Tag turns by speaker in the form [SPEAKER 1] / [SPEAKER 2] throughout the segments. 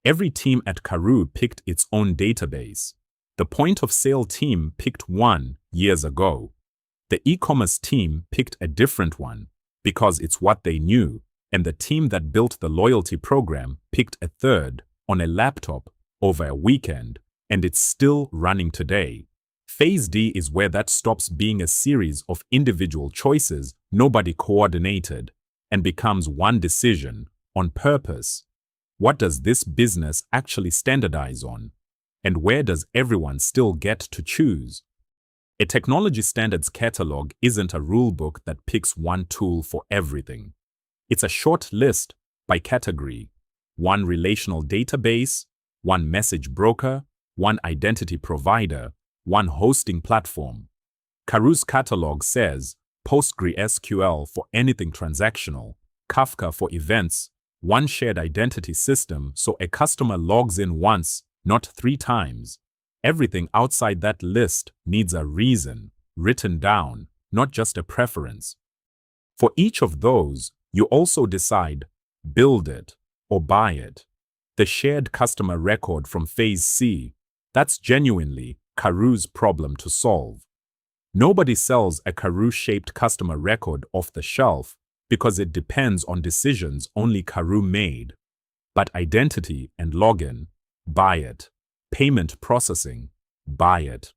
[SPEAKER 1] Every team at Karoo picked its own database. The point of sale team picked one years ago. The e-commerce team picked a different one because it's what they knew, and the team that built the loyalty program picked a third on a laptop over a weekend, and it's still running today. Phase D is where that stops being a series of individual choices nobody coordinated and becomes one decision on purpose. What does this business actually standardize on? And where does everyone still get to choose? A technology standards catalog isn't a rulebook that picks one tool for everything. It's a short list by category: one relational database, one message broker, one identity provider, one hosting platform. Karoo's catalog says PostgreSQL for anything transactional, Kafka for events, one shared identity system so a customer logs in once, not 3 times. Everything outside that list needs a reason, written down, not just a preference. For each of those, you also decide, build it or buy it. The shared customer record from Phase C, that's genuinely Karoo's problem to solve. Nobody sells a Karoo-shaped customer record off the shelf because it depends on decisions only Karoo made. But identity and login, buy it. Payment processing, buy it.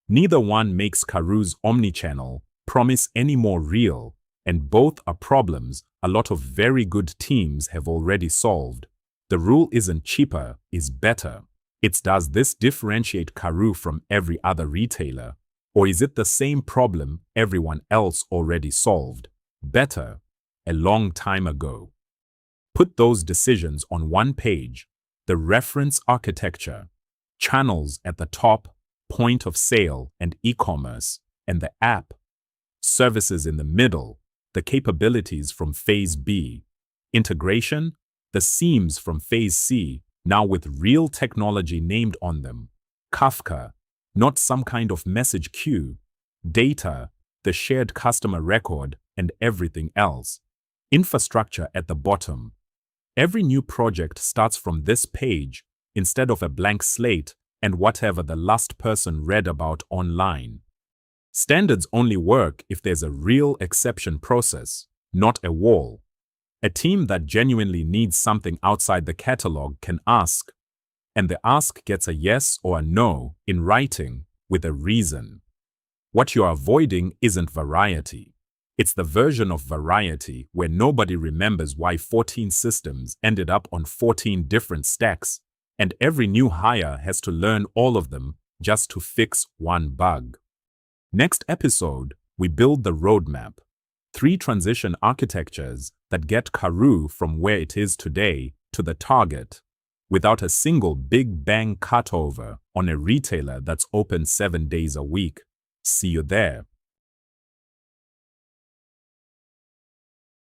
[SPEAKER 1] Neither one makes Karoo's omnichannel promise any more real, and both are problems a lot of very good teams have already solved. The rule isn't cheaper, is better. It's does this differentiate Karoo from every other retailer, or is it the same problem everyone else already solved, better, a long time ago? Put those decisions on one page: the reference architecture, channels at the top, point of sale and e-commerce, and the app, services in the middle, the capabilities from Phase B, integration, the seams from Phase C, now with real technology named on them, Kafka, not some kind of message queue, data, the shared customer record, and everything else. Infrastructure at the bottom. Every new project starts from this page instead of a blank slate and whatever the last person read about online. Standards only work if there's a real exception process, not a wall. A team that genuinely needs something outside the catalog can ask, and the ask gets a yes or a no in writing with a reason. What you're avoiding isn't variety. It's the version of variety where nobody remembers why 14 systems ended up on 14 different stacks, and every new hire has to learn all of them just to fix one bug. Next episode, we build the roadmap. 3 transition architectures that get Karoo from where it is today to the target, without a single big bang cutover on a retailer that's open 7 days a week. See you there.